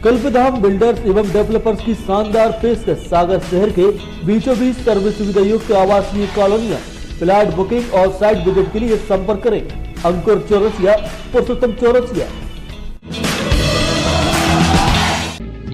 कल्पधाम builders एवं developers की शानदार पेशकश। सागर शहर के बीचों बीच सर्व सुविधा युक्त आवासीय कॉलोनियां। फ्लैट बुकिंग और साइट विजिट के लिए संपर्क करें अंकुर चौरसिया, पुरुषोत्तम चौरसिया।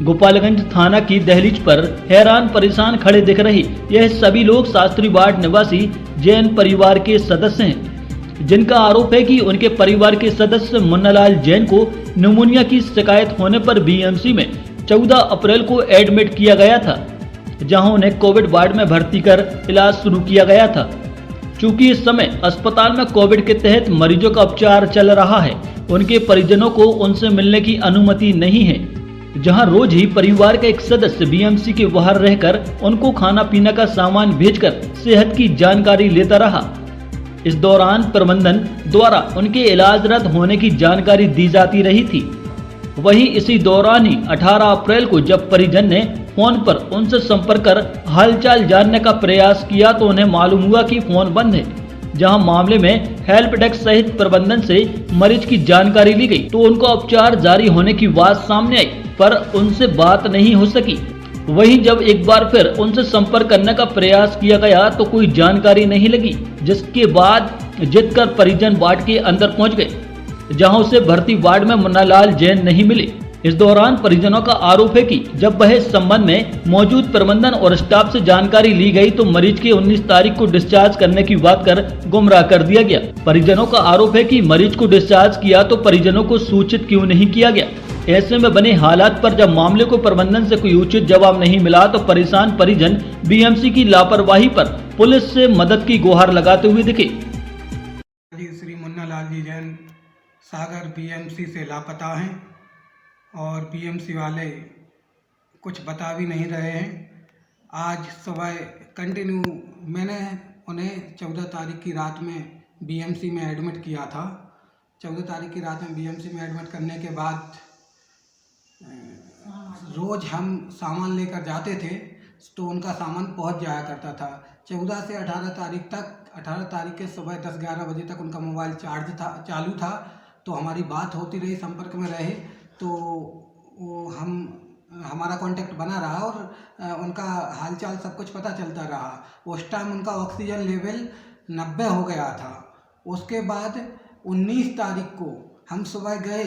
गोपालगंज थाना की दहलीज पर हैरान परेशान खड़े दिख रहे यह सभी लोग शास्त्री वार्ड निवासी जैन परिवार के सदस्य हैं, जिनका आरोप है कि उनके परिवार के सदस्य मुन्नालाल जैन को निमोनिया की शिकायत होने पर बीएमसी में 14 अप्रैल को एडमिट किया गया था, जहां उन्हें कोविड वार्ड में भर्ती कर इलाज शुरू किया गया था। चूँकि इस समय अस्पताल में कोविड के तहत मरीजों का उपचार चल रहा है, उनके परिजनों को उनसे मिलने की अनुमति नहीं है, जहां रोज ही परिवार का एक सदस्य बीएमसी के बाहर रहकर उनको खाना पीना का सामान भेजकर सेहत की जानकारी लेता रहा। इस दौरान प्रबंधन द्वारा उनके इलाज रद्द होने की जानकारी दी जाती रही थी। वहीं इसी दौरान ही 18 अप्रैल को जब परिजन ने फोन पर उनसे संपर्क कर हालचाल जानने का प्रयास किया तो उन्हें मालूम हुआ कि फोन बंद है। जहां मामले में हेल्प डेस्क सहित प्रबंधन से मरीज की जानकारी ली गई तो उनका उपचार जारी होने की बात सामने आई, पर उनसे बात नहीं हो सकी। वहीं जब एक बार फिर उनसे संपर्क करने का प्रयास किया गया तो कोई जानकारी नहीं लगी, जिसके बाद जिद कर परिजन वार्ड के अंदर पहुंच गए, जहां उसे भर्ती वार्ड में मुन्नालाल जैन नहीं मिले। इस दौरान परिजनों का आरोप है कि जब वह इस संबंध में मौजूद प्रबंधन और स्टाफ से जानकारी ली गई तो मरीज के 19 तारीख को डिस्चार्ज करने की बात कर गुमराह कर दिया गया। परिजनों का आरोप है कि मरीज को डिस्चार्ज किया तो परिजनों को सूचित क्यों नहीं किया गया। ऐसे में बने हालात पर जब मामले को प्रबंधन से कोई उचित जवाब नहीं मिला तो परेशान परिजन बीएमसी की लापरवाही पर पुलिस से मदद की गुहार लगाते हुए दिखे। श्री मुन्नालाल जी जैन सागर बीएमसी से लापता हैं और बीएमसी वाले कुछ बता भी नहीं रहे हैं। आज सुबह कंटिन्यू मैंने उन्हें 14 तारीख की रात में बीएमसी में एडमिट किया था। 14 तारीख की रात में बीएमसी में एडमिट करने के बाद रोज़ हम सामान लेकर जाते थे तो उनका सामान पहुंच जाया करता था। 14 से 18 तारीख तक, 18 तारीख के सुबह 10-11 बजे तक उनका मोबाइल चालू था, तो हमारी बात होती रही, संपर्क में रहे, तो हमारा कांटेक्ट बना रहा और उनका हालचाल सब कुछ पता चलता रहा। उस टाइम उनका ऑक्सीजन लेवल 90 हो गया था। उसके बाद 19 तारीख को हम सुबह गए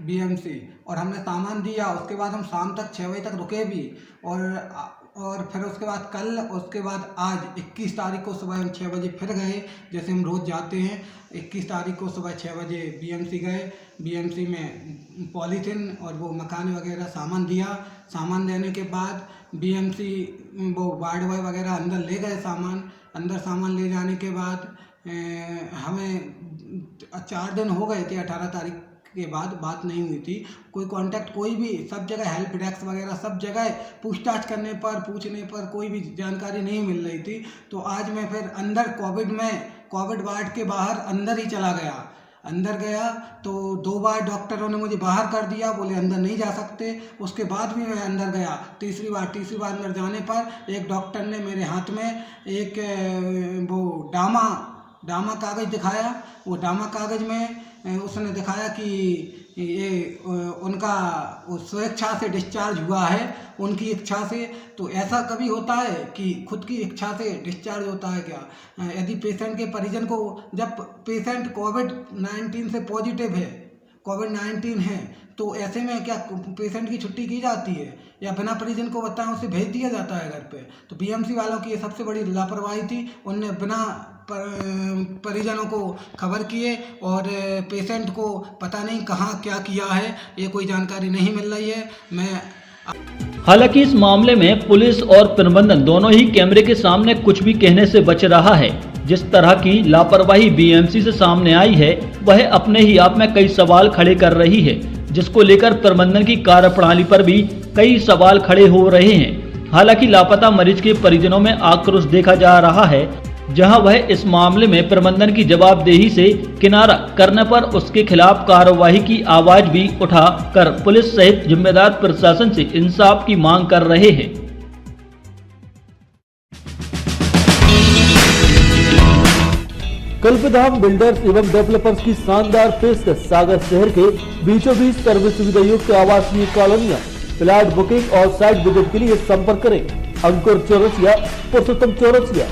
बीएमसी और हमने सामान दिया। उसके बाद हम शाम तक 6 बजे तक रुके भी और फिर उसके बाद आज 21 तारीख को सुबह हम 6 बजे फिर गए, जैसे हम रोज़ जाते हैं। 21 तारीख को सुबह 6 बजे बीएमसी गए। बीएमसी में पॉलीथीन और वो मकान वगैरह सामान दिया। सामान देने के बाद बीएमसी वो वार्ड बॉय वगैरह अंदर ले गए सामान। अंदर सामान ले जाने के बाद हमें 4 दिन हो गए थे। 18 तारीख के बाद बात नहीं हुई थी, कोई कांटेक्ट, कोई भी, सब जगह हेल्प डेस्क वगैरह सब जगह पूछताछ करने पर, पूछने पर कोई भी जानकारी नहीं मिल रही थी। तो आज मैं फिर अंदर कोविड वार्ड के बाहर अंदर ही चला गया। अंदर गया तो 2 बार डॉक्टरों ने मुझे बाहर कर दिया, बोले अंदर नहीं जा सकते। उसके बाद भी मैं अंदर गया। तीसरी बार अंदर जाने पर एक डॉक्टर ने मेरे हाथ में एक वो डामा कागज़ दिखाया। वो डामा कागज़ में उसने दिखाया कि ये उनका स्वेच्छा से डिस्चार्ज हुआ है, उनकी इच्छा से। तो ऐसा कभी होता है कि खुद की इच्छा से डिस्चार्ज होता है क्या? यदि पेशेंट के परिजन को, जब पेशेंट कोविड-19 से पॉजिटिव है, कोविड-19 है, तो ऐसे में क्या पेशेंट की छुट्टी की जाती है या बिना परिजन को बताएं उसे भेज दिया जाता है घर पे? तो बीएमसी वालों की ये सबसे बड़ी लापरवाही थी। उनने बिना परिजनों को खबर किए और पेशेंट को पता नहीं कहाँ क्या किया है, ये कोई जानकारी नहीं मिल रही है। हालांकि इस मामले में पुलिस और प्रबंधन दोनों ही कैमरे के सामने कुछ भी कहने से बच रहा है। जिस तरह की लापरवाही बीएमसी से सामने आई है, वह अपने ही आप में कई सवाल खड़े कर रही है, जिसको लेकर प्रबंधन की कार्यप्रणाली पर भी कई सवाल खड़े हो रहे हैं। हालांकि लापता मरीज के परिजनों में आक्रोश देखा जा रहा है, जहां वह इस मामले में प्रबंधन की जवाबदेही से किनारा करने पर उसके खिलाफ कार्रवाई की आवाज भी उठा कर पुलिस सहित जिम्मेदार प्रशासन से इंसाफ की मांग कर रहे हैं। कल्पधाम बिल्डर्स एवं डेवलपर्स की शानदार पेशकश। सागर शहर के बीचों बीच सर्व सुविधा युक्त आवासीय कॉलोनियां। फ्लैट बुकिंग और साइट विजिट के लिए संपर्क करें अंकुर चौरसिया, पुरुषोत्तम चौरसिया।